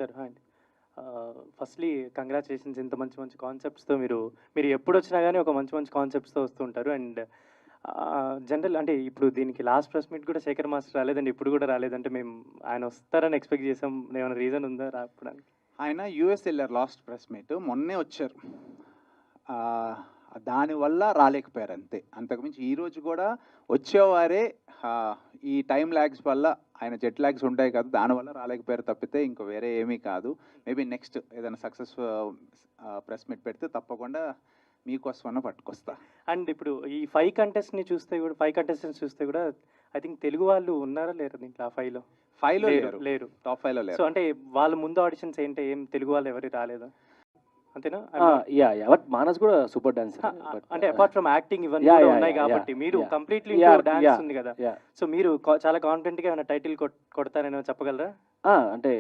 Sir hi అండి. Firstly congratulations ఇంత మంచి మంచి కాన్సెప్ట్స్‌తో మీరు ఎప్పుడొచ్చినా గానీ ఒక మంచి మంచి కాన్సెప్ట్స్‌తో వస్తూ ఉంటారు. అండ్ జనరల్ అంటే ఇప్పుడు దీనికి లాస్ట్ ప్రెస్ మీట్ కూడా శేఖర్ మాస్టర్ రాలేదండి. ఇప్పుడు కూడా రాలేదంటే మేము ఆయన వస్తారని ఎక్స్‌పెక్ట్ చేసాం. ఏమైనా రీజన్ ఉందా రాకపోవడానికి? ఆయన యూఎస్ వెళ్ళారు లాస్ట్ ప్రెస్ మీట్. మొన్నే వచ్చారు. దానివల్ల రాలేకపోయారు అంతే. అంతకుమించి ఈరోజు కూడా వచ్చేవారే ఈ టైమ్ ల్యాగ్స్ వల్ల ఆయన జెట్ ల్యాగ్స్ ఉంటాయి కదా! దానివల్ల రాలేకపోయారు తప్పితే ఇంక వేరే ఏమీ కాదు. మేబీ నెక్స్ట్ ఏదైనా సక్సెస్ ప్రెస్ మీట్ పెడితే తప్పకుండా మీకోసమన్నా పట్టుకొస్తా. అండ్ ఇప్పుడు ఈ 5 కంటెస్టెంట్స్ చూస్తే కూడా ఐ థింక్ తెలుగు వాళ్ళు ఉన్నారా లేరా దీంట్లో ఆ 5లో? 5లో లేరు. లేరు. టాప్ 5లో సో లేరు. అంటే వాళ్ళ ముందు ఆడిషన్స్ ఏంటి? ఏం తెలుగు వాళ్ళు ఎవరు రాలేదా? అంతేనా? యాహ్! బట్ మానస్ కూడా సూపర్ డాన్సర్. అంటే అపార్ట్ ఫ్రమ్ యాక్టింగ్ ఇవన్నీ Yeah, కూడా yeah, ఉన్నాయి yeah, కాబట్టి yeah, మీరు yeah. Completely Yeah, into dance yeah, ఉంది కదా! yeah. సో మీరు చాలా కాన్ఫిడెంట్‌గా ఏమైనా టైటిల్ కొడతారని చెప్పగలరా? అంటే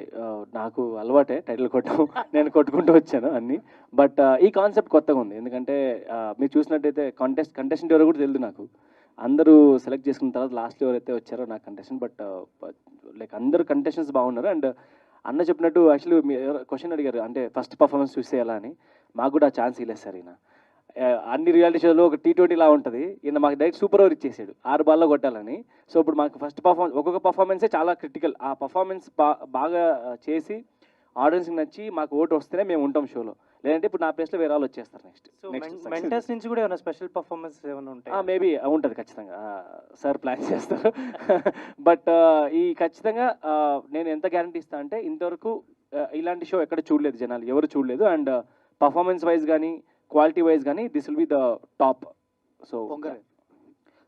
నాకు అలవాటే టైటిల్ కొట్టడం. నేను కొట్టుకుంటూ వచ్చాను అన్నీ. బట్ ఈ కాన్సెప్ట్ కొత్తగా ఉంది. ఎందుకంటే మీరు చూసినట్టయితే కంటెస్టెంట్ ఎవరో కూడా తెలియదు నాకు. అందరూ సెలెక్ట్ చేసుకున్న తర్వాత లాస్ట్‌లో ఎవరైతే వచ్చారో నాకు కంటెస్టెంట్. బట్ లైక్ అందరూ కంటెస్టెంట్స్ బాగున్నారు. అండ్ అన్న చెప్పినట్టు యాక్చువల్లీ మీరు క్వశ్చన్ అడిగారు అంటే ఫస్ట్ పర్ఫార్మెన్స్ చూస్తే ఎలా అని. మాకు కూడా ఆ ఛాన్స్ ఇవ్వలేదు సార్ ఈయన. అన్ని రియాలిటీ షోలో ఒక T20 లా ఉంటుంది. ఈయన మాకు డైరెక్ట్ సూపర్ ఓవర్ ఇచ్చేసాడు 6 బాల్లో కొట్టాలని. సో ఇప్పుడు మాకు ఫస్ట్ ఒక్కొక్క పర్ఫార్మెన్సే చాలా క్రిటికల్. ఆ పర్ఫార్మెన్స్ బాగా చేసి ఆడియన్స్కి నచ్చి మాకు ఓటు వస్తేనే మేము ఉంటాం షోలో. లేదంటే ఇప్పుడు నా ప్లేస్లో వేరే వాళ్ళు వచ్చేస్తారు సో మెంటర్స్ నుంచి కూడా ఏమైనా స్పెషల్ పర్ఫార్మెన్సెస్ ఏమైనా ఉంటాయా? మేబీ ఉంటుంది ఖచ్చితంగా. సార్ ప్లాన్ చేస్తారు. బట్ ఈ ఖచ్చితంగా నేను ఎంత గ్యారంటీ ఇస్తాను అంటే ఇంతవరకు ఇలాంటి షో ఎక్కడ చూడలేదు, జనాలు ఎవరు చూడలేదు. అండ్ పర్ఫార్మెన్స్ వైజ్ కానీ క్వాలిటీ వైజ్ కానీ this will be the top. So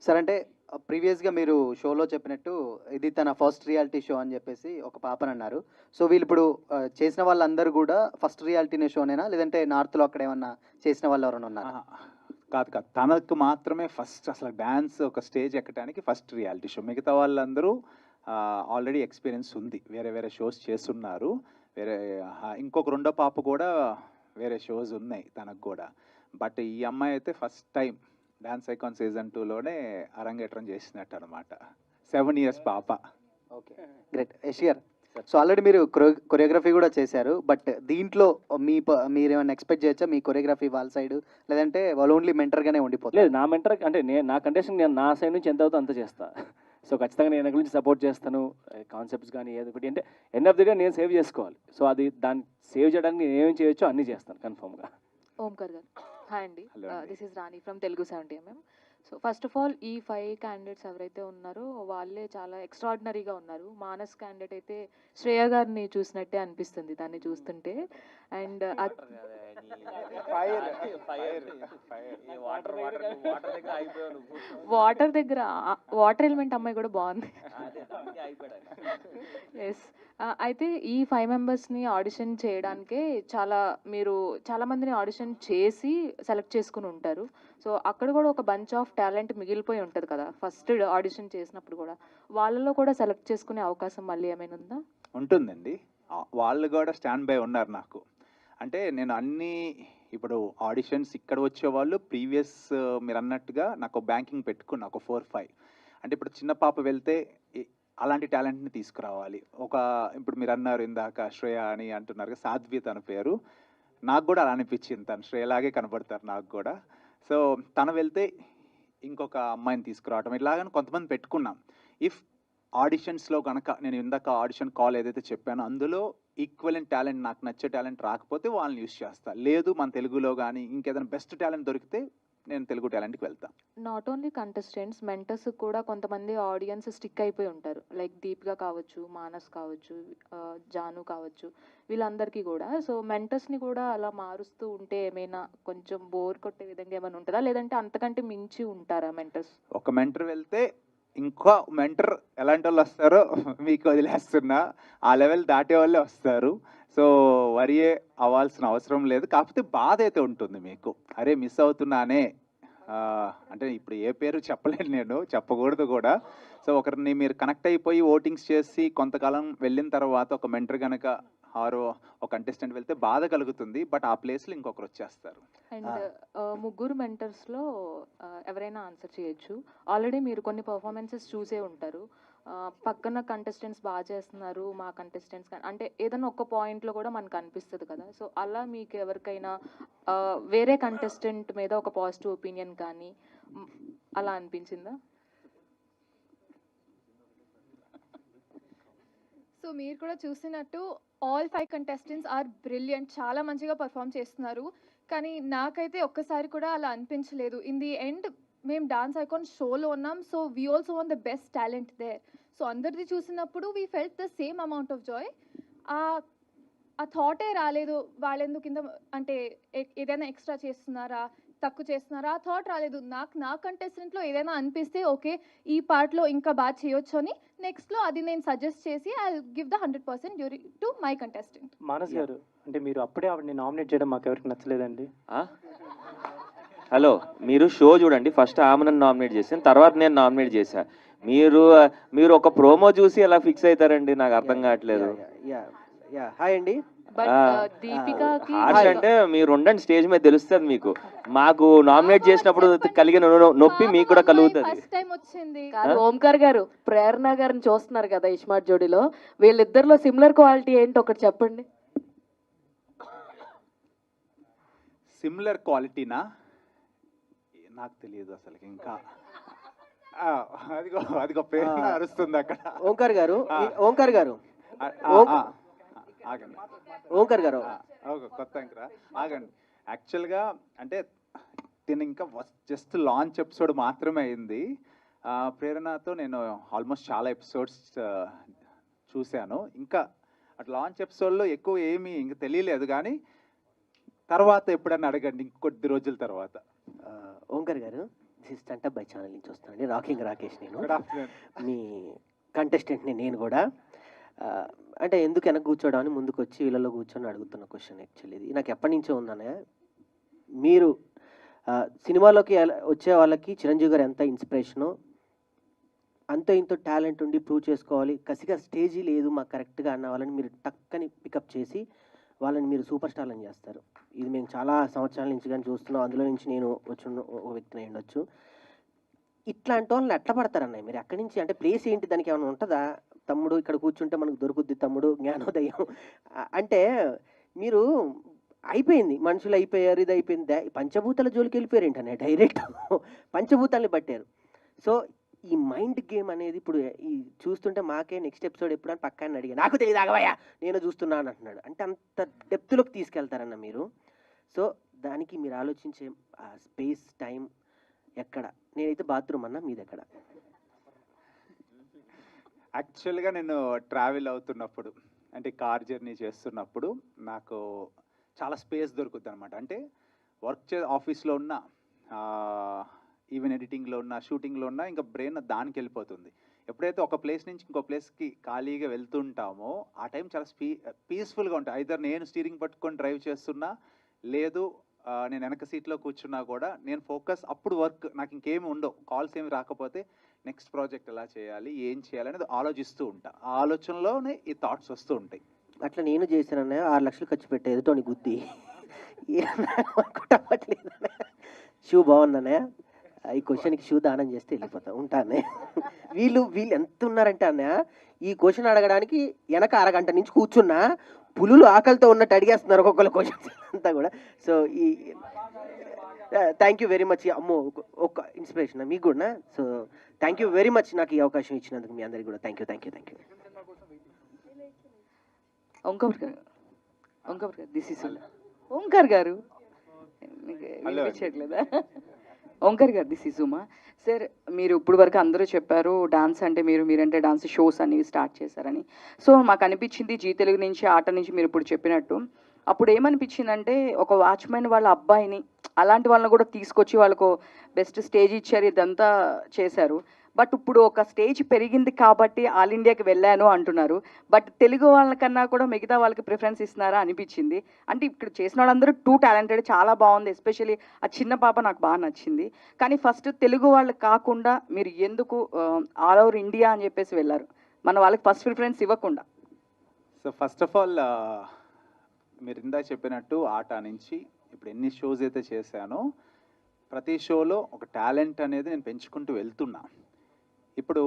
sir అంటే ప్రీవియస్గా మీరు షోలో చెప్పినట్టు ఇది తన ఫస్ట్ రియాలిటీ షో అని చెప్పేసి ఒక పాపని అన్నారు. సో వీళ్ళు ఇప్పుడు చేసిన వాళ్ళందరూ కూడా ఫస్ట్ రియాలిటీ షోనేనా, లేదంటే నార్త్లో అక్కడ ఏమన్నా చేసిన వాళ్ళు ఎవరైనా ఉన్నారు? కాదు. తనకు మాత్రమే ఫస్ట్ అసలు డాన్స్ ఒక స్టేజ్ ఎక్కడానికి ఫస్ట్ రియాలిటీ షో. మిగతా వాళ్ళందరూ ఆల్రెడీ ఎక్స్పీరియన్స్ ఉంది, వేరే షోస్ చేస్తున్నారు. ఇంకొక రెండో పాప కూడా వేరే షోస్ ఉన్నాయి తనకు కూడా. బట్ ఈ అమ్మాయి అయితే first time dance icon season 2లోనే అరంగేట్రం చేసినట్టు అనమాట. 7 years పాప. Okay, great. యష్ గారు, సో ఆల్రెడీ మీరు కొరియోగ్రఫీ కూడా చేశారు. బట్ దీంట్లో మీరు ఏమైనా ఎక్స్పెక్ట్ చేయొచ్చా మీ కొరియోగ్రఫీ వాళ్ళ సైడ్, లేదంటే వాళ్ళు ఓన్లీ మెంటర్గానే ఉండిపోతారు? లేదు, నా మెంటర్ అంటే నా కంటెస్టెంట్ నేను నా సైడ్ నుంచి ఎంత అవుతుందో అంత చేస్తా. సో ఖచ్చితంగా నేను ఎక్కడి నుంచి సపోర్ట్ చేస్తాను. కాన్సెప్ట్స్ కానీ ఏదో ఒకటి అంటే ఎండ్ ఆఫ్ ది డే నేను సేవ్ చేసుకోవాలి. సో అది దాన్ని సేవ్ చేయడానికి నేను ఏమేమి చేయొచ్చో అన్నీ చేస్తాను కన్ఫర్మ్గా. ఓంకర్ గారు హాయ్ అండి. Hello అండి. This is Rani from Telugu 70mm. So first of all ఈ 5 క్యాండిడేట్స్ ఎవరైతే ఉన్నారో వాళ్ళే చాలా ఎక్స్ట్రాడినరీగా ఉన్నారు. మానస్ క్యాండిడేట్ అయితే శ్రేయ గారిని చూసినట్టే అనిపిస్తుంది దాన్ని చూస్తుంటే. అండ్ వాటర్ ఎలిమెంట్ అమ్మాయి కూడా బాగుంది. ఎస్. అయితే ఈ 5 మెంబర్స్ని ఆడిషన్ చేయడానికే చాలా మందిని ఆడిషన్ చేసి సెలెక్ట్ చేసుకుని ఉంటారు. సో అక్కడ కూడా ఒక బంచ్ ఆఫ్ టాలెంట్ మిగిలిపోయి ఉంటుంది కదా ఫస్ట్ ఆడిషన్ చేసినప్పుడు కూడా. వాళ్ళలో కూడా సెలెక్ట్ చేసుకునే అవకాశం మళ్ళీ ఏమైనా ఉందా? ఉంటుందండి. వాళ్ళు కూడా స్టాండ్ బై ఉన్నారు నాకు. అంటే నేను ఇప్పుడు ఆడిషన్స్ ఇక్కడ వచ్చేవాళ్ళు ప్రీవియస్ మీరు అన్నట్టుగా నాకు బ్యాంకింగ్ పెట్టుకున్నా ఒక 4-5. అంటే ఇప్పుడు చిన్న పాప వెళ్తే అలాంటి టాలెంట్ని తీసుకురావాలి. ఇప్పుడు మీరు అన్నారు ఇందాక శ్రేయ అని అంటున్నారు, సాధ్వి తన పేరు. నాకు కూడా అలా అనిపించింది, తను శ్రేయలాగే కనబడతారు నాకు కూడా. సో తను వెళ్తే ఇంకొక అమ్మాయిని తీసుకురావటం ఇలాగని కొంతమంది పెట్టుకున్నాం. ఇఫ్ ఆడిషన్స్లో కనుక నేను ఇందాక ఆడిషన్ కాల్ ఏదైతే చెప్పానో అందులో ఈక్వలెంట్ టాలెంట్ నాకు నచ్చే టాలెంట్ రాకపోతే వాళ్ళని యూస్ చేస్తా. లేదు మన తెలుగులో కానీ ఇంకేదైనా బెస్ట్ టాలెంట్ దొరికితే నేను తెలుగు టాలెంట్కి వెళ్తాను. నాట్ ఓన్లీ కంటెస్టెంట్స్, మెంటర్స్ కూడా కొంతమంది ఆడియన్స్ స్టిక్ అయిపోయి ఉంటారు. లైక్ దీపిక కావచ్చు, మానస్ కావచ్చు, జాను కావచ్చు, వీళ్ళందరికీ కూడా. సో మెంటర్స్ని కూడా అలా మారుస్తూ ఉంటే ఏమైనా కొంచెం బోర్ కొట్టే విధంగా ఏమైనా ఉంటుందా, లేదంటే అంతకంటే మించి ఉంటారా మెంటర్స్? ఒక మెంటర్ వెళ్తే ఇంకో మెంటర్ ఎలాంటి వాళ్ళు వస్తారో మీకు వదిలేస్తున్నా. ఆ లెవెల్ దాటే వాళ్ళే వస్తారు. సో వరి అవ్వాల్సిన అవసరం లేదు. కాకపోతే బాధ అయితే ఉంటుంది మీకు, అరే మిస్ అవుతున్నానే. అంటే ఇప్పుడు ఏ పేరు చెప్పలేను, నేను చెప్పకూడదు కూడా. సో ఒకరిని మీరు కనెక్ట్ అయిపోయి ఓటింగ్స్ చేసి కొంతకాలం వెళ్ళిన తర్వాత ఒక మెంటర్ కనుక ఒక కంటెస్టెంట్ వెళ్తే బాధ కలుగుతుంది. బట్ ఆ ప్లేస్లో ఇంకొకరు వచ్చేస్తారు. అండ్ ముగ్గురు మెంటర్స్లో ఎవరైనా ఆన్సర్ చేయొచ్చు. ఆల్రెడీ మీరు కొన్ని పర్ఫార్మెన్సెస్ చూసే ఉంటారు. పక్కన కంటెస్టెంట్స్ బాగా చేస్తున్నారు, మా కంటెస్టెంట్స్ అంటే ఏదైనా ఒక పాయింట్లో కూడా మనకు అనిపిస్తుంది కదా. సో అలా మీకు ఎవరికైనా వేరే కంటెస్టెంట్ మీద ఒక పాజిటివ్ ఒపీనియన్ కానీ అలా అనిపించిందా? సో మీరు కూడా చూసినట్టు ఆల్ 5 కంటెస్టెంట్స్ ఆర్ బ్రిలియంట్, చాలా మంచిగా పర్ఫామ్ చేస్తున్నారు. కానీ నాకైతే ఒక్కసారి కూడా అలా అనిపించలేదు. ఇన్ ది ఎండ్ మేము డాన్స్ ఐకాన్ షోలో ఉన్నాం. So we also want the best talent there. So అందరిది చూసినప్పుడు we felt the same amount of joy. ఆ థాటే రాలేదు వాళ్ళెందుకు కింద అంటే ఏదైనా ఎక్స్ట్రా చేస్తున్నారా, తక్కువ చేస్తున్నారా, ఆ థాట్ రాలేదు. నా కంటెస్టెంట్లో ఏదైనా అనిపిస్తే ఓకే ఈ పార్ట్లో ఇంకా బాగా చేయొచ్చు అని నెక్స్ట్లో అది నేను సజెస్ట్ చేసి I give the 100% during to my contestant. Manas గారు, అంటే మీరు అప్పుడే ఆవిడని నామినేట్ చేయడం మాకు ఎవరికి నచ్చలేదండి. హలో, మీరు షో చూడండి. ఫస్ట్ ఆమె నన్ను నామినేట్ చేశాను, తర్వాత నేను నామినేట్ చేశా. మీరు ఒక ప్రోమో చూసి ఎలా ఫిక్స్ అవుతారండి, నాకు అర్థం కావట్లేదు. హాయ్ అండి. బట్ దీపికాకి హార్ష్ అంటే మీరు ఉండండి, స్టేజ్ మీద తెలుస్తుంది మీకు. మాకు నామినేట్ చేసినప్పుడు కలిగిన నొప్పి మీకు కూడా కలుగుతుంది. ఫస్ట్ టైం వచ్చింది. కాదు ఓంకార్ గారు, ప్రేరణ గారిని చూస్తున్నారు కదా ఇస్మార్ట్ జోడీలో, వీళ్ళిద్దరిలో సిమిలర్ క్వాలిటీ ఏంటి ఒకటి చెప్పండి. సిమిలర్ క్వాలిటీనా నాకు తెలియదు అసలు. ఇంకా అదిగో ప్రేరణ అరుస్తుంది అక్కడ. ఓంకార్ గారు, ఓంకార్ గారు, ఆగండి. ఓంకార్ గారు కొత్త ఇంకా ఆగండి. యాక్చువల్గా అంటే తిను ఇంకా జస్ట్ లాంచ్ ఎపిసోడ్ మాత్రమే అయింది. ప్రేరణతో నేను ఆల్మోస్ట్ చాలా ఎపిసోడ్స్ చూశాను. ఇంకా అటు లాంచ్ ఎపిసోడ్లో ఎక్కువ ఏమీ ఇంక తెలియలేదు, కానీ తర్వాత ఎప్పుడన్నా అడగండి ఇంకొద్ది రోజుల తర్వాత. ఓంకార్ గారు, this is stunt up by channel నుంచి వస్తానండి. రాకింగ్ రాకేష్ నేను. Good afternoon. మీ కంటెస్టెంట్ని నేను కూడా. అంటే ఎందుకు వెనక కూర్చోవడం అని ముందుకు వచ్చి వీళ్ళలో కూర్చొని అడుగుతున్న క్వశ్చన్ యాక్చువల్లీ ఇది నాకు ఎప్పటి నుంచో ఉందనే. మీరు సినిమాలోకి వచ్చే వాళ్ళకి చిరంజీవి గారు ఎంత ఇన్స్పిరేషనో, అంతో ఇంతో టాలెంట్ ఉండి ప్రూవ్ చేసుకోవాలి, కసిగా స్టేజీ లేదు మాకు కరెక్ట్గా అన్న వాళ్ళని మీరు టక్కని పికప్ చేసి వాళ్ళని మీరు సూపర్ స్టార్లను చేస్తారు. ఇది మేము చాలా సంవత్సరాల నుంచి కానీ చూస్తున్నాం. అందులో నుంచి నేను వచ్చిన ఒక వ్యక్తిని ఉండొచ్చు. ఇట్లాంటి వాళ్ళని ఎట్లా పడతారన్నాయి మీరు అక్కడి నుంచి? అంటే ప్లేస్ ఏంటి, దానికి ఏమైనా ఉంటుందా? తమ్ముడు ఇక్కడ కూర్చుంటే మనకు దొరుకుద్ది తమ్ముడు, జ్ఞానోదయం అంటే మీరు అయిపోయింది, మనుషులు అయిపోయారు, ఇది అయిపోయింది, పంచభూతాల జోలికి వెళ్ళిపోయారు ఏంటనే డైరెక్ట్ పంచభూతాలని పట్టారు. సో ఈ మైండ్ గేమ్ అనేది ఇప్పుడు ఈ చూస్తుంటే మాకే నెక్స్ట్ ఎపిసోడ్ ఎప్పుడు అని పక్కన అడిగా, నాకు తెలియదు ఆగవయ్యా నేను చూస్తున్నాను అంటున్నాడు. అంటే అంత డెప్త్లోకి తీసుకెళ్తారన్న మీరు. సో దానికి మీరు ఆలోచించే స్పేస్ టైం ఎక్కడ? నేనైతే బాత్రూమ్ అన్నా, మీది ఎక్కడ? యాక్చువల్గా నేను ట్రావెల్ అవుతున్నప్పుడు అంటే కార్ జర్నీ చేస్తున్నప్పుడు నాకు చాలా స్పేస్ దొరుకుతుంది అనమాట. అంటే వర్క్ ఆఫీస్లో ఉన్న, ఈవెన్ ఎడిటింగ్లో ఉన్న, షూటింగ్లో ఉన్న, ఇంకా బ్రెయిన్ దానికి వెళ్ళిపోతుంది. ఎప్పుడైతే ఒక ప్లేస్ నుంచి ఇంకో ప్లేస్కి ఖాళీగా వెళ్తుంటామో ఆ టైం చాలా పీస్ఫుల్గా ఉంటుంది. ఐదర్ నేను స్టీరింగ్ పట్టుకొని డ్రైవ్ చేస్తున్నా, లేదు నేను వెనక సీట్లో కూర్చున్నా కూడా నేను ఫోకస్ అప్పుడు వర్క్, నాకు ఇంకేమి ఉండవు. కాల్స్ ఏమి రాకపోతే నెక్స్ట్ ప్రాజెక్ట్ ఎలా చేయాలి, ఏం చేయాలి అనేది ఆలోచిస్తూ ఉంటా. ఆ ఆలోచనలోనే ఈ థాట్స్ వస్తూ ఉంటాయి. అట్లా నేను చేశానన్నయ్య, 6 లక్షలు ఖర్చు పెట్టే ఎదుటోని గుద్ది షూ బాగుందన్నయ్య, ఈ క్వశ్చన్కి షూ దానం చేస్తే వెళ్ళిపోతాం ఉంటానే. వీళ్ళు ఎంత ఉన్నారంటే అన్నయ్య, ఈ క్వశ్చన్ అడగడానికి వెనక అరగంట నుంచి కూర్చున్నా పులులు ఆకలితో ఉన్నట్టు అడిగేస్తున్నారు ఒక్కొక్కరు క్వశ్చన్స్ అంతా కూడా. సో ఈ థ్యాంక్ యూ వెరీ మచ్. అమ్మో ఒక ఇన్స్పిరేషన్ మీకు కూడా. So thank you very much నాకు ఈ అవకాశం ఇచ్చినందుకు మీ అందరికీ కూడా థ్యాంక్ యూ. ఓంకార్ గారు, దిస్ ఇస్ ఓంకార్ గారు, వినిపించట్లేదా? ఓంకార్ గారు, దిస్ ఇస్ ఉమా. సార్, మీరు ఇప్పుడు వరకు అందరూ చెప్పారు డాన్స్ అంటే మీరంటే డాన్స్ షోస్ అనేవి స్టార్ట్ చేశారని. సో మాకు అనిపించింది జీ తెలుగు నుంచి, ఆట నుంచి మీరు ఇప్పుడు చెప్పినట్టు అప్పుడు ఏమనిపించిందంటే ఒక వాచ్మెన్ వాళ్ళ అబ్బాయిని అలాంటి వాళ్ళని కూడా తీసుకొచ్చి వాళ్ళకు బెస్ట్ స్టేజ్ ఇచ్చారు, ఇదంతా చేశారు. బట్ ఇప్పుడు ఒక స్టేజ్ పెరిగింది కాబట్టి ఆల్ ఇండియాకి వెళ్ళాను అంటున్నారు. బట్ తెలుగు వాళ్ళకన్నా కూడా మిగతా వాళ్ళకి ప్రిఫరెన్స్ ఇస్తున్నారా అనిపించింది. అంటే ఇక్కడ చేసిన వాళ్ళందరూ టూ టాలెంటెడ్, చాలా బాగుంది. ఎస్పెషల్లీ ఆ చిన్న పాప నాకు బాగా నచ్చింది. కానీ ఫస్ట్ తెలుగు వాళ్ళు కాకుండా మీరు ఎందుకు ఆల్ ఓవర్ ఇండియా అని చెప్పేసి వెళ్ళారు, మన వాళ్ళకి ఫస్ట్ ప్రిఫరెన్స్ ఇవ్వకుండా? సో ఫస్ట్ ఆఫ్ ఆల్ మీరు ఇందాక చెప్పినట్టు ఆట నుంచి ఇప్పుడు ఎన్ని షోస్ అయితే చేశానో ప్రతి షోలో ఒక టాలెంట్ అనేది నేను పెంచుకుంటూ వెళ్తున్నా. ఇప్పుడు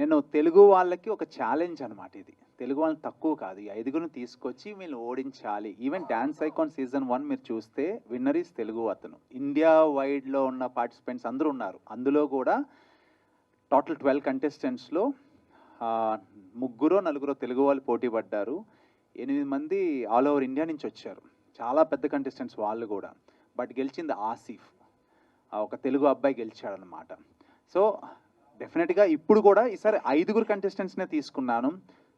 నేను తెలుగు వాళ్ళకి ఒక ఛాలెంజ్ అనమాట ఇది. తెలుగు వాళ్ళని తక్కువ కాదు, ఈ 5గురిని తీసుకొచ్చి వీళ్ళు ఓడించాలి. ఈవెన్ డాన్స్ ఐకాన్ సీజన్ 1 మీరు చూస్తే విన్నర్ ఈస్ తెలుగు అతను. ఇండియా వైడ్లో ఉన్న పార్టిసిపెంట్స్ అందరూ ఉన్నారు. అందులో కూడా టోటల్ 12 కంటెస్టెంట్స్లో 3-4 తెలుగు వాళ్ళు పోటీ పడ్డారు. 8 మంది ఆల్ ఓవర్ ఇండియా నుంచి వచ్చారు. చాలా పెద్ద కంటెస్టెంట్స్ వాళ్ళు కూడా. బట్ గెలిచింది ఆసిఫ్, ఒక తెలుగు అబ్బాయి గెలిచాడనమాట. సో డెఫినెట్గా ఇప్పుడు కూడా ఈసారి 5గురు కంటెస్టెంట్స్నే తీసుకున్నాను.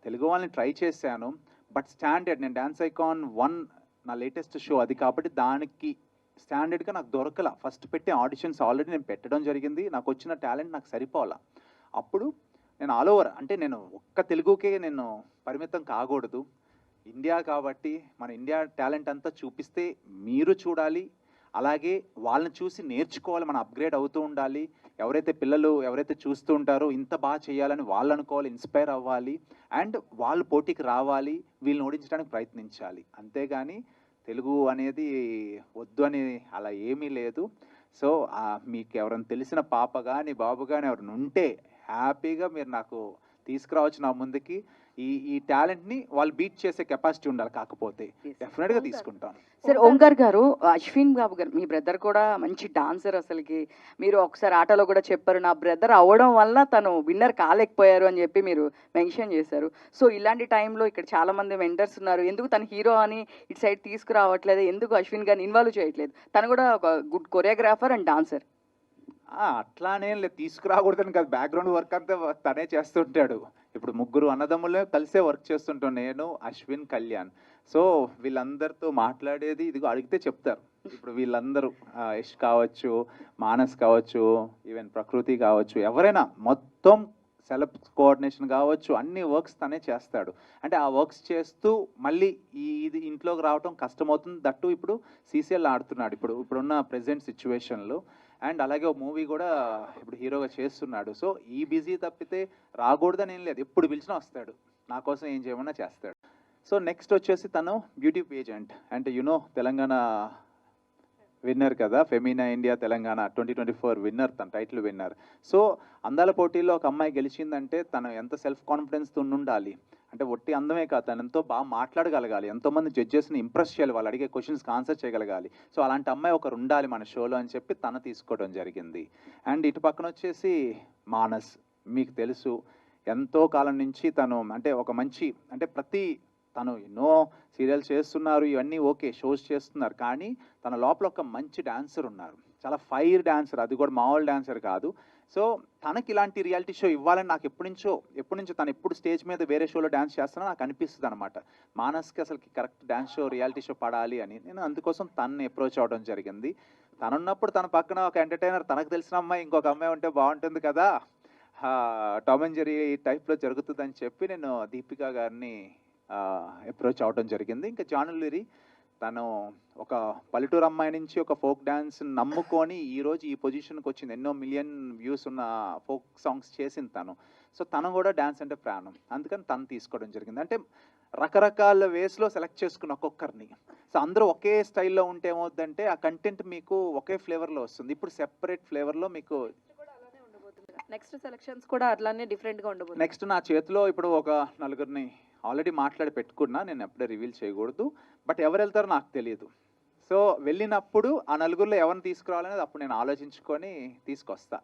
తెలుగు వాళ్ళని ట్రై చేశాను. బట్ స్టాండర్డ్, నేను డాన్స్ ఐకాన్ 1 నా లేటెస్ట్ షో అది కాబట్టి దానికి స్టాండర్డ్గా నాకు దొరకల. ఫస్ట్ పెట్టే ఆడిషన్స్ ఆల్రెడీ నేను పెట్టడం జరిగింది. నాకు వచ్చిన టాలెంట్ నాకు సరిపోవాలా. అప్పుడు నేను ఆల్ ఓవర్, అంటే నేను ఒక్క తెలుగుకే నేను పరిమితం కాకూడదు. ఇండియా కాబట్టి మన ఇండియా టాలెంట్ అంతా చూపిస్తే మీరు చూడాలి, అలాగే వాళ్ళని చూసి నేర్చుకోవాలి, మనం అప్గ్రేడ్ అవుతూ ఉండాలి. ఎవరైతే పిల్లలు ఎవరైతే చూస్తూ ఉంటారో ఇంత బాగా చేయాలని వాళ్ళు అనుకోవాలి, ఇన్స్పైర్ అవ్వాలి, అండ్ వాళ్ళు పోటీకి రావాలి, వీళ్ళని ఓడించడానికి ప్రయత్నించాలి. అంతేగాని తెలుగు అనేది వద్దు అని అలా ఏమీ లేదు. సో మీకు ఎవరైనా తెలిసిన పాప కానీ బాబు కానీ ఎవరైనా ఉంటే హ్యాపీగా మీరు నాకు తీసుకురావచ్చు నా ముందుకి. ఈ టాలెంట్ని వాళ్ళు బీట్ చేసే కెపాసిటీ ఉండాలి. కాకపోతే డెఫినెట్గా తీసుకుంటాను. సార్ ఓంకార్ గారు, అశ్విన్ బాబు గారు మీ బ్రదర్ కూడా మంచి డాన్సర్. అసలుకి మీరు ఒకసారి ఆటలో కూడా చెప్పారు, నా బ్రదర్ అవ్వడం వల్ల తను విన్నర్ కాలేకపోయారు అని చెప్పి మీరు మెన్షన్ చేశారు. సో ఇలాంటి టైంలో ఇక్కడ చాలా మంది మెంటర్స్ ఉన్నారు, ఎందుకు తను హీరో అని ఇటు సైడ్ తీసుకురావట్లేదు, ఎందుకు అశ్విన్ గారిని ఇన్వాల్వ్ చేయట్లేదు? తను కూడా ఒక గుడ్ కొరియోగ్రాఫర్ అండ్ డాన్సర్. అట్లానే లేదు, తీసుకురాకూడదని కాదు, బ్యాక్గ్రౌండ్ వర్క్ అంతా తనే చేస్తుంటాడు. ఇప్పుడు 3 అన్నదమ్ములే కలిసే వర్క్ చేస్తుంటాం, నేను, అశ్విన్, కళ్యాణ్. సో వీళ్ళందరితో మాట్లాడేది ఇదిగో అడిగితే చెప్తారు. ఇప్పుడు వీళ్ళందరూ యష్ కావచ్చు, మానస్ కావచ్చు, ఈవెన్ ప్రకృతి కావచ్చు, ఎవరైనా మొత్తం సెలబ్ కోఆర్డినేషన్ కావచ్చు, అన్ని వర్క్స్ తనే చేస్తాడు. అంటే ఆ వర్క్స్ చేస్తూ మళ్ళీ ఇది ఇంట్లోకి రావడం కష్టమవుతుంది. దట్టు ఇప్పుడు సీసీఎల్ ఆడుతున్నాడు ఇప్పుడున్న ప్రెజెంట్ సిచ్యువేషన్లో. అండ్ అలాగే ఒక మూవీ కూడా ఇప్పుడు హీరోగా చేస్తున్నాడు. సో ఈ బిజీ తప్పితే రాకూడదని ఏం లేదు, ఎప్పుడు పిలిచినా వస్తాడు, నా కోసం ఏం చేయమన్నా చేస్తాడు. సో నెక్స్ట్ వచ్చేసి తను బ్యూటీ పేజెంట్, అంటే తెలంగాణ విన్నర్ కదా, ఫెమినా ఇండియా తెలంగాణ 2024 విన్నర్, తన టైటిల్ విన్నర్. సో అందాల పోటీలో ఒక అమ్మాయి గెలిచిందంటే తను ఎంత సెల్ఫ్ కాన్ఫిడెన్స్తో ఉండాలి. అంటే ఒట్టి అందమే కాదు, తను ఎంతో బాగా మాట్లాడగలగాలి, ఎంతోమంది జడ్జెస్ని ఇంప్రెస్ చేయాలి, వాళ్ళు అడిగే క్వశ్చన్స్కి ఆన్సర్ చేయగలగాలి. సో అలాంటి అమ్మాయి ఒకరు ఉండాలి మన షోలో అని చెప్పి తను తీసుకోవడం జరిగింది. అండ్ ఇటు పక్కన వచ్చేసి మానస్, మీకు తెలుసు ఎంతో కాలం నుంచి తను అంటే ఒక మంచి, అంటే తను ఎన్నో సీరియల్స్ చేస్తున్నారు, ఇవన్నీ ఓకే, షోస్ చేస్తున్నారు, కానీ తన లోపల ఒక మంచి డాన్సర్ ఉన్నారు, చాలా ఫైర్ డాన్సర్, అది కూడా మామూలు డాన్సర్ కాదు. సో తనకి ఇలాంటి రియాలిటీ షో ఇవ్వాలని నాకు ఎప్పటి నుంచో తను ఎప్పుడు స్టేజ్ మీద వేరే షోలో డాన్స్ చేస్తానో నాకు అనిపిస్తుంది అనమాట. మానస్కి అసలుకి correct dance show, reality show పడాలి అని నేను అందుకోసం తనని అప్రోచ్ అవ్వడం జరిగింది. తనున్నప్పుడు తన పక్కన ఒక ఎంటర్టైనర్, తనకు తెలిసిన అమ్మాయి ఇంకొక అమ్మాయి ఉంటే బాగుంటుంది కదా, టామ్ అండ్ జెర్రీ టైప్లో జరుగుతుందని చెప్పి నేను దీపికా గారిని అప్రోచ్ అవ్వడం జరిగింది. ఇంకా జానులరి, తను ఒక పల్లెటూరు అమ్మాయి నుంచి ఒక ఫోక్ డ్యాన్స్ నమ్ముకొని ఈరోజు ఈ పొజిషన్కి వచ్చింది. ఎన్నో మిలియన్ వ్యూస్ ఉన్న ఫోక్ సాంగ్స్ చేసింది తను. సో తను కూడా డ్యాన్స్ అంటే ప్రాణం, అందుకని తను తీసుకోవడం జరిగింది. అంటే రకరకాల వేస్లో సెలెక్ట్ చేసుకున్న ఒక్కొక్కరిని. సో అందరూ ఒకే స్టైల్లో ఉంటే ఏమవుతుందంటే ఆ కంటెంట్ మీకు ఒకే ఫ్లేవర్లో వస్తుంది. ఇప్పుడు సెపరేట్ ఫ్లేవర్లో మీకు నెక్స్ట్ సెలక్షన్స్ కూడా అట్లానే డిఫరెంట్గా ఉండబోతుంది. నెక్స్ట్ నా చేతిలో ఇప్పుడు ఒక 4 ఆల్రెడీ మాట్లాడి పెట్టుకున్నా, నేను ఎప్పుడే రివీల్ చేయకూడదు, బట్ ఎవరు వెళ్తారో నాకు తెలియదు. సో వెళ్ళినప్పుడు ఆ 4లో ఎవరిని తీసుకురావాలనేది అప్పుడు నేను ఆలోచించుకొని తీసుకొస్తా.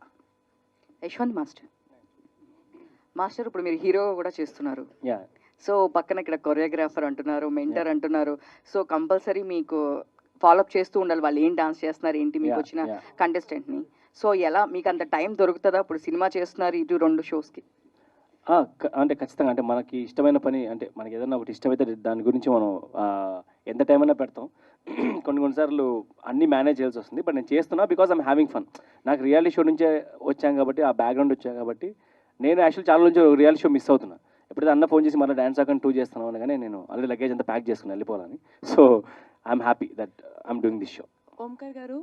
యశ్వంత్ మాస్టర్ ఇప్పుడు మీరు హీరో కూడా చేస్తున్నారు. యా, సో పక్కన ఇక్కడ కొరియోగ్రాఫర్ అంటున్నారు, మెంటర్ అంటున్నారు. సో కంపల్సరీ మీకు ఫాలోఅప్ చేస్తూ ఉండాలి, వాళ్ళు ఏం డాన్స్ చేస్తున్నారు ఏంటి మీకు వచ్చిన కంటెస్టెంట్ని. సో ఎలా మీకు అంత టైం దొరుకుతుందా? ఇప్పుడు సినిమా చేస్తున్నారు, ఇటు 2 షోస్కి. అంటే ఖచ్చితంగా, అంటే మనకి ఇష్టమైన పని, అంటే మనకి ఏదైనా ఒకటి ఇష్టమైతే దాని గురించి మనం ఎంత టైం అయినా పెడతాం. కొన్నిసార్లు అన్నీ మేనేజ్ చేయాల్సి వస్తుంది, బట్ నేను చేస్తున్నా బికాజ్ ఐమ్ హ్యావింగ్ ఫన్. నాకు రియాలిటీ షో నుంచే వచ్చాం కాబట్టి, ఆ బ్యాక్గ్రౌండ్ వచ్చాం కాబట్టి, నేను యాక్చువల్ చాలా నుంచి రియాలిటీ షో మిస్ అవుతున్నా. ఎప్పుడైతే అన్న ఫోన్ చేసి మళ్ళీ డాన్స్ అకౌంట్ 2 చేస్తున్నాను అనగానే నేను ఆల్రెడీ లగేజ్ అంతా ప్యాక్ చేసుకుని వెళ్ళిపోవాలని. So I'm happy that I'm doing this show. Omkar గారు,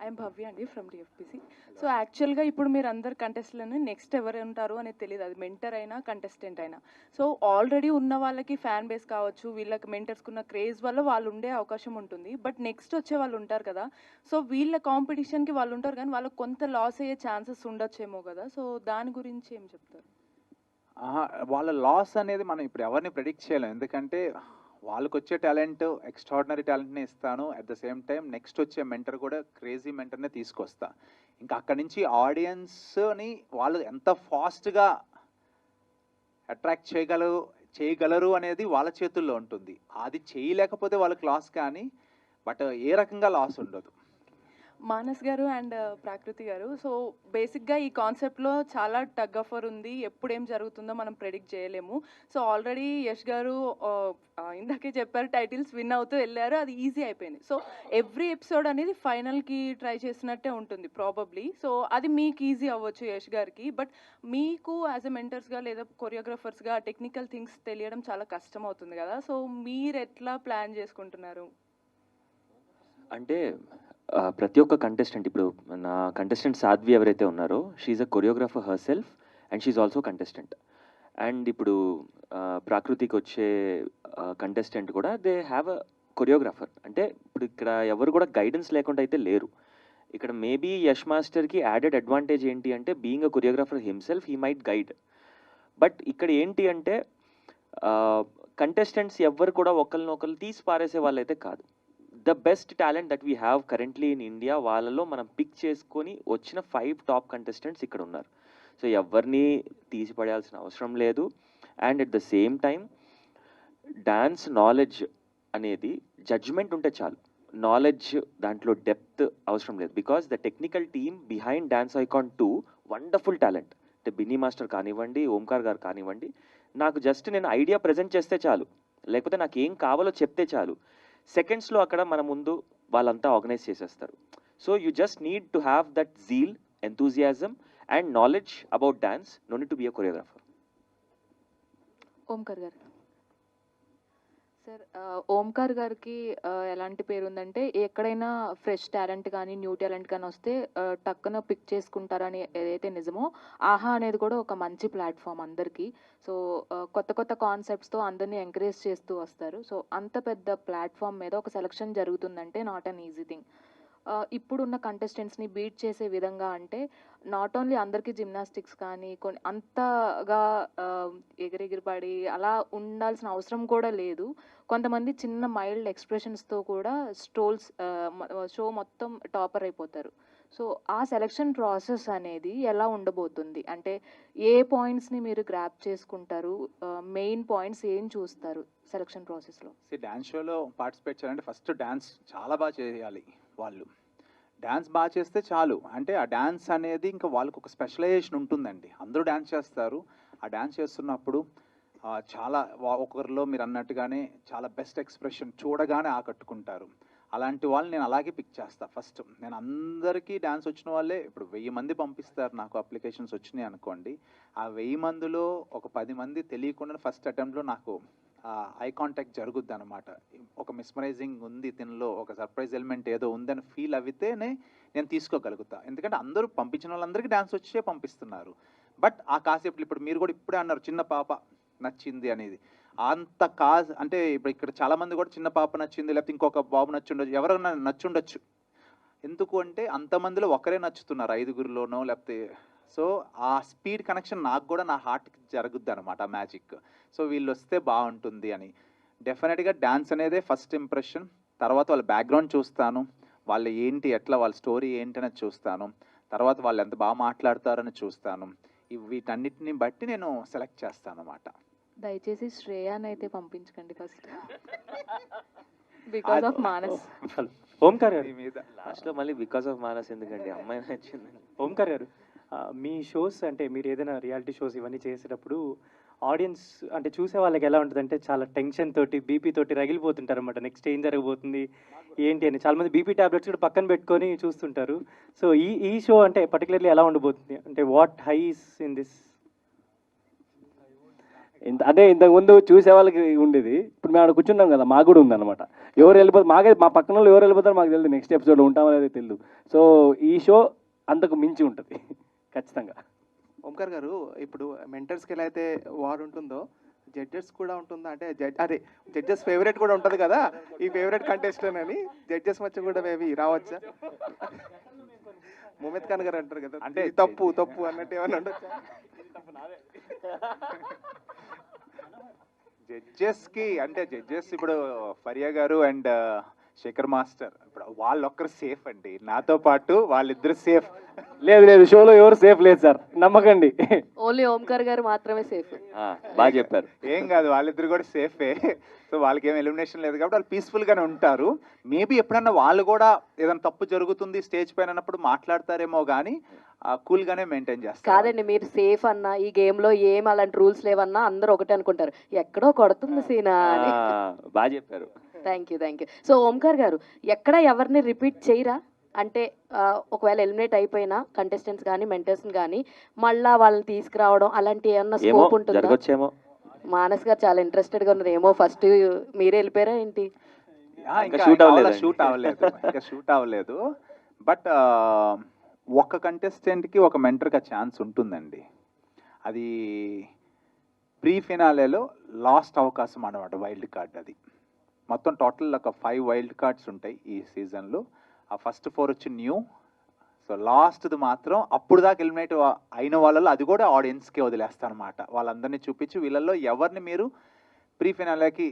ఐఎమ్ భవ్య అండి ఫ్రమ్ టీఎఫ్పీసీ. సో యాక్చువల్గా ఇప్పుడు మీరు అందరు కంటెస్టెంట్లని నెక్స్ట్ ఎవరు ఉంటారు అనేది తెలియదు, అది మెంటర్ అయినా కంటెస్టెంట్ అయినా. సో ఆల్రెడీ ఉన్న వాళ్ళకి ఫ్యాన్ బేస్ కావచ్చు, వీళ్ళకి మెంటర్స్కున్న క్రేజ్ వల్ల వాళ్ళు ఉండే అవకాశం ఉంటుంది. బట్ నెక్స్ట్ వచ్చే వాళ్ళు ఉంటారు కదా, సో వీళ్ళ కాంపిటీషన్కి వాళ్ళు ఉంటారు కానీ వాళ్ళకి కొంత లాస్ అయ్యే ఛాన్సెస్ ఉండొచ్చేమో కదా. సో దాని గురించి ఏం చెప్తారు? వాళ్ళ లాస్ అనేది మనం ఇప్పుడు ఎవరిని ప్రెడిక్ట్ చేయలేం. ఎందుకంటే వాళ్ళకి వచ్చే టాలెంట్ ఎక్స్ట్రాడినరీ టాలెంట్నే ఇస్తాను. At the same time next వచ్చే మెంటర్ కూడా క్రేజీ మెంటర్నే తీసుకొస్తా. ఇంకా అక్కడి నుంచి ఆడియన్స్ని వాళ్ళు ఎంత ఫాస్ట్గా అట్రాక్ట్ చేయగలరు అనేది వాళ్ళ చేతుల్లో ఉంటుంది. అది చేయలేకపోతే వాళ్ళకి లాస్, కానీ బట్ ఏ రకంగా లాస్ ఉండదు. మానస్ గారు అండ్ ప్రాకృతి గారు, సో బేసిక్గా ఈ కాన్సెప్ట్లో చాలా టగ్ ఆఫర్ ఉంది. ఎప్పుడు ఏం జరుగుతుందో మనం ప్రెడిక్ట్ చేయలేము. సో ఆల్రెడీ యష్ గారు ఇందాకే చెప్పారు, టైటిల్స్ విన్ అవుతూ వెళ్ళారు, అది ఈజీ అయిపోయింది. సో ఎవ్రీ ఎపిసోడ్ అనేది ఫైనల్కి ట్రై చేసినట్టే ఉంటుంది ప్రాబబ్లీ. సో అది మీకు ఈజీ అవ్వచ్చు యష్ గారికి, బట్ మీకు యాజ్ ఎ మెంటర్స్గా లేదా కొరియోగ్రాఫర్స్గా టెక్నికల్ థింగ్స్ తెలియడం చాలా కష్టం అవుతుంది కదా. సో మీరు ఎట్లా ప్లాన్ చేసుకుంటున్నారు? అంటే ప్రతి ఒక్క కంటెస్టెంట్, ఇప్పుడు నా కంటెస్టెంట్ సాధ్వి ఎవరైతే ఉన్నారో, she a choreographer herself and she also contestant. And ఇప్పుడు ప్రాకృతికి వచ్చే కంటెస్టెంట్ కూడా దే హ్యావ్ అ కొరియోగ్రాఫర్. అంటే ఇప్పుడు ఇక్కడ ఎవరు కూడా గైడెన్స్ లేకుండా అయితే లేరు. ఇక్కడ మేబీ యష్ మాస్టర్కి యాడెడ్ అడ్వాంటేజ్ ఏంటి అంటే, being a choreographer himself he might guide. But ఇక్కడ ఏంటి అంటే కంటెస్టెంట్స్ ఎవ్వరు కూడా ఒకరినొకరు తీసి పారేసే వాళ్ళైతే కాదు. The best talent that we have currently in India, వాళ్ళలో మనం పిక్ చేసుకొని వచ్చిన 5 టాప్ కంటెస్టెంట్స్ ఇక్కడ ఉన్నారు. సో ఎవరిని తీసిపడేయాల్సిన అవసరం లేదు. And at the same time dance knowledge అనేది జడ్జ్మెంట్ ఉంటే చాలు, నాలెడ్జ్ దాంట్లో డెప్త్ అవసరం లేదు. Because the technical team behind dance icon 2 wonderful talent. అంటే బిన్నీ మాస్టర్ కానివ్వండి, ఓంకార్ గారు కానివ్వండి, నాకు జస్ట్ నేను ఐడియా ప్రజెంట్ చేస్తే చాలు, లేకపోతే నాకు ఏం కావాలో చెప్తే చాలు, సెకండ్స్లో అక్కడ మన ముందు వాళ్ళంతా ఆర్గనైజ్ చేసేస్తారు. So you just need to have that zeal, enthusiasm and knowledge about dance. No need to be a choreographer. Omkar గారు. సార్, ఓంకార్ గారికి ఎలాంటి పేరు ఉందంటే, ఎక్కడైనా ఫ్రెష్ టాలెంట్ కానీ న్యూ టాలెంట్ కానీ వస్తే టక్కున పిక్ చేసుకుంటారని ఏదైతే నిజమో, ఆహా అనేది కూడా ఒక మంచి ప్లాట్ఫామ్ అందరికీ. సో కొత్త కొత్త కాన్సెప్ట్స్తో అందరినీ ఎంకరేజ్ చేస్తూ వస్తారు. సో అంత పెద్ద ప్లాట్ఫామ్ మీద ఒక సెలక్షన్ జరుగుతుందంటే నాట్ అన్ ఈజీ థింగ్. ఇప్పుడున్న కంటెస్టెంట్స్ని బీట్ చేసే విధంగా అంటే, నాట్ ఓన్లీ అందరికీ జిమ్నాస్టిక్స్ కానీ కొన్ని అంతగా ఎగిరెగిరిపడి అలా ఉండాల్సిన అవసరం కూడా లేదు. కొంతమంది చిన్న మైల్డ్ ఎక్స్ప్రెషన్స్తో కూడా షో మొత్తం టాపర్ అయిపోతారు. సో ఆ సెలక్షన్ ప్రాసెస్ అనేది ఎలా ఉండబోతుంది? అంటే ఏ పాయింట్స్ని మీరు గ్రాప్ చేసుకుంటారు? మెయిన్ పాయింట్స్ ఏం చూస్తారు సెలక్షన్ ప్రాసెస్లో? డ్యాన్స్ షోలో పార్టిసిపేట్ చేయాలంటే ఫస్ట్ డ్యాన్స్ చాలా బాగా చేయాలి. వాళ్ళు డ్యాన్స్ బాగా చేస్తే చాలు. అంటే ఆ డ్యాన్స్ అనేది ఇంకా వాళ్ళకు ఒక స్పెషలైజేషన్ ఉంటుందండి. అందరూ డ్యాన్స్ చేస్తారు. ఆ డ్యాన్స్ చేస్తున్నప్పుడు చాలా ఒకరిలో మీరు అన్నట్టుగానే చాలా బెస్ట్ ఎక్స్ప్రెషన్ చూడగానే ఆకట్టుకుంటారు. అలాంటి వాళ్ళు నేను అలాగే పిక్ చేస్తాను. ఫస్ట్ నేను అందరికీ డ్యాన్స్ వచ్చిన వాళ్ళే, ఇప్పుడు 1000 మంది పంపిస్తారు నాకు అప్లికేషన్స్ వచ్చినాయి అనుకోండి, ఆ 1000 మందిలో ఒక 10 మంది తెలియకుండా ఫస్ట్ అటెంప్ట్లో నాకు ఐ కాంటాక్ట్ జరుగుద్ది అనమాట. ఒక మిస్మరైజింగ్ ఉంది దీనిలో, ఒక సర్ప్రైజ్ ఎలిమెంట్ ఏదో ఉందని ఫీల్ అవితేనే నేను తీసుకోగలుగుతా. ఎందుకంటే అందరూ పంపించిన వాళ్ళందరికీ డ్యాన్స్ వచ్చే పంపిస్తున్నారు. బట్ ఆ కాసేపు ఇప్పుడు మీరు కూడా ఇప్పుడే అన్నారు చిన్న పాప నచ్చింది అనేది, అంత అంటే ఇప్పుడు ఇక్కడ చాలామంది కూడా చిన్న పాప నచ్చింది, లేకపోతే ఇంకొక బాబు నచ్చుండొచ్చు, ఎవరైనా నచ్చుండొచ్చు. ఎందుకు అంటే అంతమందిలో ఒకరే నచ్చుతున్నారు 5గురిలోనో లేకపోతే. సో ఆ స్పీడ్ కనెక్షన్ నాకు కూడా నా హార్ట్కి జరుగుద్ది అనమాట ఆ మ్యాజిక్. సో వీళ్ళు వస్తే బాగుంటుంది అని. డెఫినెట్గా డ్యాన్స్ అనేదే ఫస్ట్ ఇంప్రెషన్. తర్వాత వాళ్ళ బ్యాక్గ్రౌండ్ చూస్తాను, వాళ్ళు ఏంటి, ఎట్లా వాళ్ళ స్టోరీ ఏంటనేది చూస్తాను. తర్వాత వాళ్ళు ఎంత బాగా మాట్లాడతారని చూస్తాను. వీటన్నిటిని బట్టి నేను సెలెక్ట్ చేస్తాను అన్నమాట. దయచేసి శ్రేయాని అయితే పంపించకండి first, because of Manas. Omkar గారు, లాస్ట్లో మళ్ళీ బికాస్ ఆఫ్ మానస్ ఎందుకండి, అమ్మాయి నచ్చింది. ఓంకార్ గారు, మీ షోస్ అంటే మీరు ఏదైనా రియాలిటీ షోస్ ఇవన్నీ చేసేటప్పుడు ఆడియన్స్ అంటే చూసే వాళ్ళకి ఎలా ఉంటుందంటే చాలా టెన్షన్ తోటి బీపీ తోటి రగిలిపోతుంటారు అనమాట. నెక్స్ట్ ఏం జరగబోతుంది ఏంటి అని చాలామంది బీపీ ట్యాబ్లెట్స్ కూడా పక్కన పెట్టుకొని చూస్తుంటారు. సో ఈ షో అంటే పర్టికులర్లీ ఎలా ఉండబోతుంది? అంటే వాట్ హైస్ ఇన్ దిస్? అంటే ఇంతకుముందు చూసే వాళ్ళకి ఉండేది, ఇప్పుడు మేము అక్కడ కూర్చున్నాం కదా, మాకు కూడా ఉందన్నమాట. ఎవరు వెళ్ళిపోతారు మాకే, మా పక్కన వాళ్ళు ఎవరు వెళ్ళిపోతారో మాకు తెలియదు, నెక్స్ట్ ఎపిసోడ్ ఉంటామో లేదో తెలియదు. సో ఈ షో అంతకు మించి ఉంటుంది ఖచ్చితంగా. ఓంకార్ గారు, ఇప్పుడు మెంటర్స్కి ఎలా అయితే వార్ ఉంటుందో జడ్జెస్ కూడా ఉంటుందా? అంటే జడ్జెస్ ఫేవరెట్ కూడా ఉంటుంది కదా, ఈ ఫేవరెట్ కంటెస్టెంట్ అని జడ్జెస్ మధ్య కూడా మేబీ రావచ్చా? ముమెత్ ఖాన్ గారు అంటారు కదా, అంటే తప్పు తప్పు అన్నట్టు ఏమన్నా ఉండొచ్చా? జడ్జెస్కి అంటే జడ్జెస్ ఇప్పుడు ఫరియా గారు అండ్ శేఖర్ మాస్టర్ ఇప్పుడు వాళ్ళొక్కరు సేఫ్ అండి, నాతో పాటు వాళ్ళిద్దరు సేఫ్. లేదు లేదు, షోలో ఎవరు సేఫ్ లేదు సార్, నమ్మకండి. ఓన్లీ ఓంకార్ గారు మాత్రమే సేఫ్. బాగా చెప్పారు. ఏం కాదు, వాళ్ళిద్దరు కూడా సేఫే. సో వాళ్ళకి ఏం ఎలిమినేషన్ లేదు కాబట్టి వాళ్ళు పీస్ఫుల్గానే ఉంటారు. మేబీ ఎప్పుడన్నా వాళ్ళు కూడా ఏదైనా తప్పు జరుగుతుంది స్టేజ్ పైన అన్నప్పుడు మాట్లాడతారేమో కానీ కూల్గానే మెయింటైన్ చేస్తారు. కాదండి, మీరు సేఫ్ అన్నా ఈ గేమ్ లో ఏం అలాంటి రూల్స్ లేవన్నా అందరూ ఒకటే అనుకుంటారు, ఎక్కడో కొడుతుంది సీనా అని. బాగా చెప్పారు. Thank you. సో ఓంకార్ గారు, ఎక్కడ ఎవరిని రిపీట్ చేయరా? అంటే ఒకవేళ ఎలిమినేట్ అయిపోయినా కంటెస్టెంట్స్ కానీ మెంటర్స్ కానీ మళ్ళా వాళ్ళని తీసుకురావడం అలాంటి ఏమన్నా స్కోప్ ఉంటుందా? జరగొచ్చేమో. మానస్ గారు చాలా ఇంట్రెస్టెడ్ గా ఉన్నారు, ఏమో ఫస్ట్ మీరే వెళ్ళిపోయారా ఏంటి? ఇంకా షూట్ అవ్వలేదు. బట్ ఒక కంటెస్టెంట్కి ఒక మెంటర్గా ఛాన్స్ ఉంటుందండి. అది ప్రీ ఫినాలేలో లాస్ట్ అవకాశం అన్నమాట, వైల్డ్ కార్డ్. అది మొత్తం టోటల్ ఒక 5 వైల్డ్ కార్డ్స్ ఉంటాయి ఈ సీజన్లో. ఆ ఫస్ట్ 4 వచ్చి న్యూ. సో లాస్ట్ది మాత్రం అప్పుడు దాకా ఎలిమినేట్ అయిన వాళ్ళలో అది కూడా ఆడియన్స్కే వదిలేస్తాను అనమాట. వాళ్ళందరినీ చూపించి వీళ్ళల్లో ఎవరిని మీరు ప్రీ ఫినాలేకి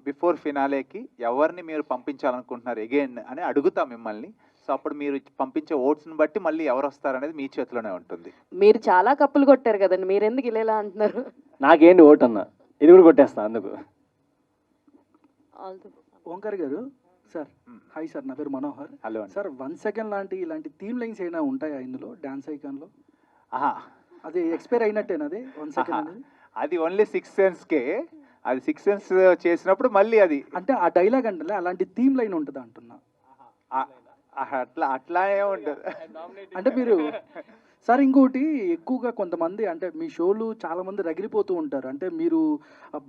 బిఫోర్ ఫినాలేకి ఎవరిని మీరు పంపించాలనుకుంటున్నారు అగైన్ అని అడుగుతా మిమ్మల్ని. సో అప్పుడు మీరు పంపించే ఓట్స్ని బట్టి మళ్ళీ ఎవరు వస్తారనేది మీ చేతిలోనే ఉంటుంది. మీరు చాలా కప్పులు కొట్టారు కదండి, మీరు ఎందుకు ఇలా అంటున్నారు? నాకేంటి ఓటు అన్న, ఇది కూడా కొట్టేస్తా అందుకు. ఓంకార్ గారు సార్, హాయ్ సార్, నా పేరు మనోహర్. హలో సార్, 1 సెకండ్ ఇలాంటి థీమ్ లైన్స్ అయినా ఉంటాయా ఇందులో డాన్స్ ఐకాన్లో? అది ఎక్స్పైర్ అయినట్టేనా అది 1 సెకండ్ అనేది? అది ఓన్లీ 6 సెన్స్కే. అది 6 సెన్స్ చేసినప్పుడు మళ్ళీ అది అంటే ఆ డైలాగ్ అంటే అలాంటి థీమ్ లైన్ ఉంటుందా అంటున్నా. అట్లానే ఉంటుంది. అంటే మీరు సార్ ఇంకోటి ఎక్కువగా కొంతమంది అంటే మీ షోలు చాలామంది రగిలిపోతూ ఉంటారు. అంటే మీరు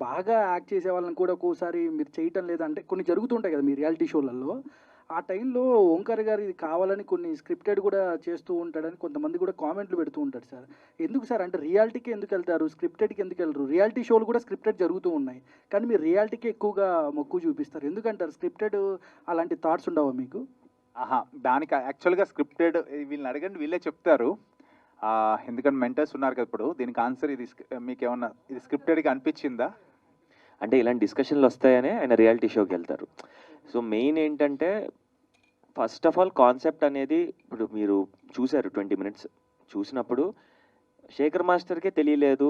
బాగా యాక్ట్ చేసే వాళ్ళని కూడా ఒక్కోసారి మీరు చేయటం లేదు అంటే కొన్ని జరుగుతుంటాయి కదా మీ రియాలిటీ షోలలో. ఆ టైంలో ఓంకార్ గారు ఇది కావాలని కొన్ని స్క్రిప్టెడ్ కూడా చేస్తూ ఉంటాడని కొంతమంది కూడా కామెంట్లు పెడుతూ ఉంటారు సార్. ఎందుకు సార్, అంటే రియాలిటీకి ఎందుకు వెళ్తారు, స్క్రిప్టెడ్కి ఎందుకు వెళ్ళరు? రియాలిటీ షోలు కూడా స్క్రిప్టెడ్ జరుగుతూ ఉన్నాయి కానీ మీరు రియాలిటీకి ఎక్కువగా మొక్కు చూపిస్తారు, ఎందుకంటారు? స్క్రిప్టెడ్ అలాంటి థాట్స్ ఉండవా మీకు? దానికి యాక్చువల్గా స్క్రిప్టెడ్ వీళ్ళని అడగండి, వీళ్ళే చెప్తారు. ఎందుకంటే మెంటర్స్ ఉన్నారు కదా ఇప్పుడు. దీనికి ఆన్సర్ ఇది మీకు ఏమన్నా ఇది స్క్రిప్టెడ్గా అనిపించిందా? అంటే ఇలాంటి డిస్కషన్లు వస్తాయనే ఆయన రియాలిటీ షోకి వెళ్తారు. సో మెయిన్ ఏంటంటే ఫస్ట్ ఆఫ్ ఆల్ కాన్సెప్ట్ అనేది ఇప్పుడు మీరు చూశారు 20 మినిట్స్ చూసినప్పుడు శేఖర్ మాస్టర్కే తెలియలేదు,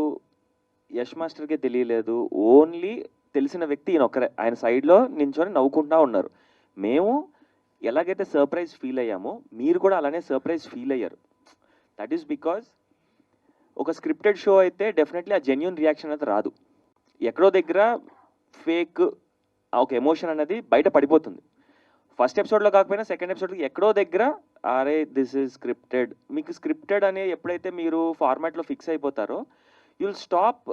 యష్ మాస్టర్కే తెలియలేదు, ఓన్లీ తెలిసిన వ్యక్తి ఈయన ఒక్కరే. ఆయన సైడ్లో నించొని నవ్వుకుంటూ ఉన్నారు. మేము ఎలాగైతే సర్ప్రైజ్ ఫీల్ అయ్యామో మీరు కూడా అలానే సర్ప్రైజ్ ఫీల్ అయ్యారు. దట్ ఈస్ బికాజ్ ఒక స్క్రిప్టెడ్ షో అయితే డెఫినెట్లీ ఆ జెన్యున్ రియాక్షన్ అనేది రాదు. ఎక్కడో దగ్గర ఫేక్ ఒక ఎమోషన్ అనేది బయట పడిపోతుంది. ఫస్ట్ ఎపిసోడ్లో కాకపోయినా సెకండ్ ఎపిసోడ్కి ఎక్కడో దగ్గర అరే దిస్ ఈజ్ స్క్రిప్టెడ్, మీకు స్క్రిప్టెడ్ అనే ఎప్పుడైతే మీరు ఫార్మాట్లో ఫిక్స్ అయిపోతారో you will stop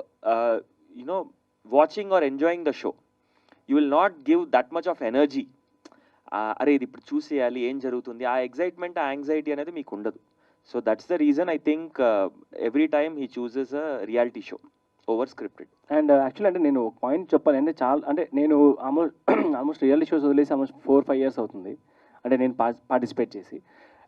you know watching or enjoying the show. You will not give that much of energy. అరే ఇది ఇప్పుడు చూసేయాలి ఏం జరుగుతుంది, ఆ ఎగ్జైట్మెంట్ ఆ యాంగ్జైటీ అనేది మీకు ఉండదు. So that's the reason I think every time he chooses a reality show over scripted. And actually అంటే నేను ఒక పాయింట్ చెప్పాలి అంటే చాలా అంటే నేను ఆల్మోస్ట్ రియాలిటీ షోస్ వదిలేసి ఆల్మోస్ట్ 4-5 years అవుతుంది అంటే నేను పార్టిసిపేట్ చేసి.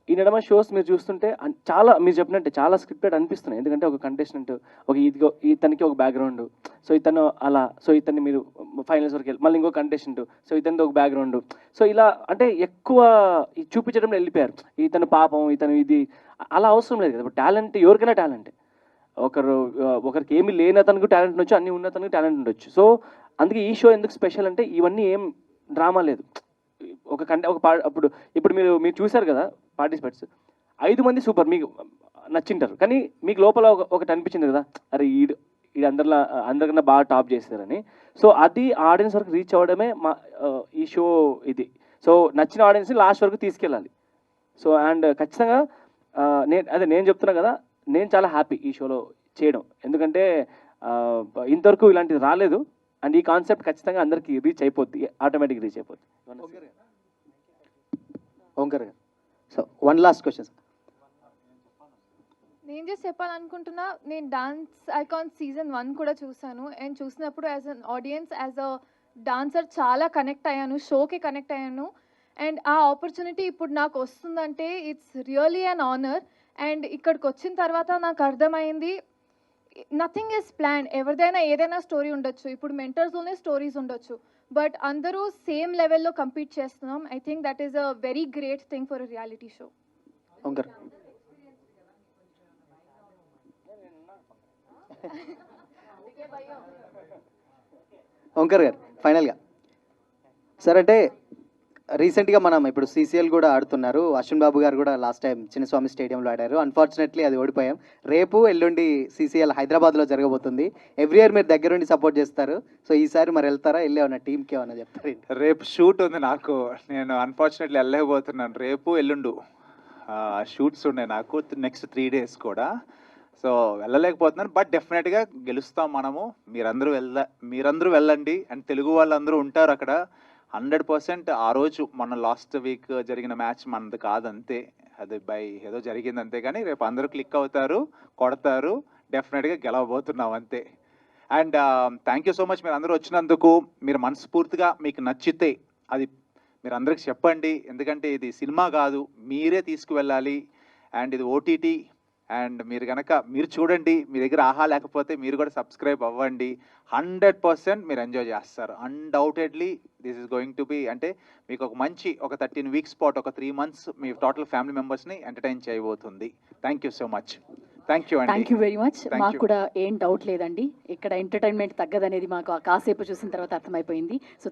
ఈ నడమ షోస్ మీరు చూస్తుంటే చాలా మీరు చెప్పినట్టే చాలా స్క్రిప్టెడ్ అనిపిస్తున్నాయి. ఎందుకంటే ఒక కంటెస్టెంట్ ఒక ఇదిగో ఇతనికి ఒక బ్యాక్గ్రౌండ్, సో ఇతను అలా, సో ఇతన్ని మీరు ఫైనల్స్ వరకు వెళ్ళి మళ్ళీ ఇంకో కంటెస్టెంట్, సో ఇతనిది ఒక బ్యాక్గ్రౌండ్, సో ఇలా అంటే ఎక్కువ చూపించడం వెళ్ళిపోయారు. ఇతను పాపం ఇతను ఇది అలా అవసరం లేదు కదా. ఇప్పుడు టాలెంట్ ఎవరికైనా టాలెంటే, ఒకరికి ఏమి లేని అతనికి టాలెంట్ ఉండొచ్చు, అన్ని ఉన్న అతనికి టాలెంట్ ఉండొచ్చు. సో అందుకే ఈ షో ఎందుకు స్పెషల్ అంటే ఇవన్నీ ఏం డ్రామా లేదు. ఇప్పుడు మీరు చూశారు కదా పార్టిసిపేట్స్ 5 మంది సూపర్ మీకు నచ్చింటారు, కానీ మీకు లోపల ఒకటి అనిపించింది కదా అరే ఈడు అందరికన్నా బాగా టాప్ చేస్తారని. సో అది ఆడియన్స్ వరకు రీచ్ అవ్వడమే మా ఈ షో ఇది. సో నచ్చిన ఆడియన్స్ని లాస్ట్ వరకు తీసుకెళ్ళాలి. సో అండ్ ఖచ్చితంగా నేను చెప్తున్నా కదా, నేను చాలా హ్యాపీ ఈ షోలో చేయడం. ఎందుకంటే ఇంతవరకు ఇలాంటిది రాలేదు అండ్ ఈ కాన్సెప్ట్ ఖచ్చితంగా అందరికీ రీచ్ అయిపోద్ది, ఆటోమేటిక్ రీచ్ అయిపోద్ది. ఓంకార్ గారు, సో 1 last question. నేను జస్ట్ చెప్పాలనుకుంటున్నా, నేను డాన్స్ ఐకాన్ సీజన్ 1 కూడా చూసాను అండ్ చూసినప్పుడు as an audience as a dancer చాలా కనెక్ట్ అయ్యాను, షోకి కనెక్ట్ అయ్యాను. అండ్ ఆ ఆపర్చునిటీ ఇప్పుడు నాకు వస్తుందంటే it's really an honour. And ఇక్కడికి వచ్చిన తర్వాత నాకు అర్థమైంది నథింగ్ ఈస్ ప్లాన్. ఎవరిదైనా ఏదైనా స్టోరీ ఉండొచ్చు. ఇప్పుడు మెంటర్స్లోనే స్టోరీస్ ఉండొచ్చు. బట్ అందరూ సేమ్ లెవెల్లో కంపీట్ చేస్తున్నాం. I think that is a very great thing for a reality show. Omkar Omkar గారు ఫైనల్గా సార్, అంటే రీసెంట్గా మనం ఇప్పుడు సీసీఎల్ కూడా ఆడుతున్నారు. అశ్విన్ బాబు గారు కూడా లాస్ట్ టైం చిన్నస్వామి స్టేడియంలో ఆడారు. అన్ఫార్చునేట్లీ అది ఓడిపోయాం. రేపు ఎల్లుండి సీసీఎల్ హైదరాబాద్లో జరగబోతుంది. ఎవ్రీ ఇయర్ మీరు దగ్గరుండి సపోర్ట్ చేస్తారు. సో ఈసారి మరి వెళ్తారా? వెళ్ళి ఏమన్నా టీంకి ఏమన్నా చెప్తారు? రేపు షూట్ ఉంది నాకు. నేను అన్ఫార్చునేట్లీ వెళ్ళలేకపోతున్నాను. రేపు ఎల్లుండు షూట్స్ ఉన్నాయి నాకు నెక్స్ట్ 3 days కూడా. సో వెళ్ళలేకపోతున్నాను. బట్ డెఫినెట్గా గెలుస్తాం మనము. మీరందరూ వెళ్ళండి. అండ్ తెలుగు వాళ్ళందరూ ఉంటారు అక్కడ. 100% ఆ రోజు మన లాస్ట్ వీక్ జరిగిన మ్యాచ్ మనది కాదంతే, అది బై ఏదో జరిగింది అంతే. కానీ రేపు అందరూ క్లిక్ అవుతారు, కొడతారు, డెఫినెట్గా గెలవబోతున్నాం అంతే. And thank you so much మీరు అందరూ వచ్చినందుకు. మీరు మనస్ఫూర్తిగా మీకు నచ్చితే అది మీరు అందరికి చెప్పండి. ఎందుకంటే ఇది సినిమా కాదు, మీరే తీసుకువెళ్ళాలి. అండ్ ఇది ఓటీటీ. అండ్ మీరు చూడండి. మీ దగ్గర ఆహా లేకపోతే మీరు కూడా సబ్స్క్రైబ్ అవ్వండి. 100% మీరు ఎంజాయ్ చేస్తారు. Undoubtedly this is going to be, అంటే మీకు ఒక మంచి 13 weeks పాటు, ఒక 3 months మీ టోటల్ ఫ్యామిలీ మెంబర్స్ని ఎంటర్టైన్ చేయబోతుంది. Thank you so much. Thank you అండి. Thank you very much. Thank మాకు you. కూడా ఏం డౌట్ లేదండి, ఇక్కడ ఎంటర్టైన్మెంట్ తగ్గదనేది మాకు కాసేపు చూసిన తర్వాత అర్థమైపోయింది. సో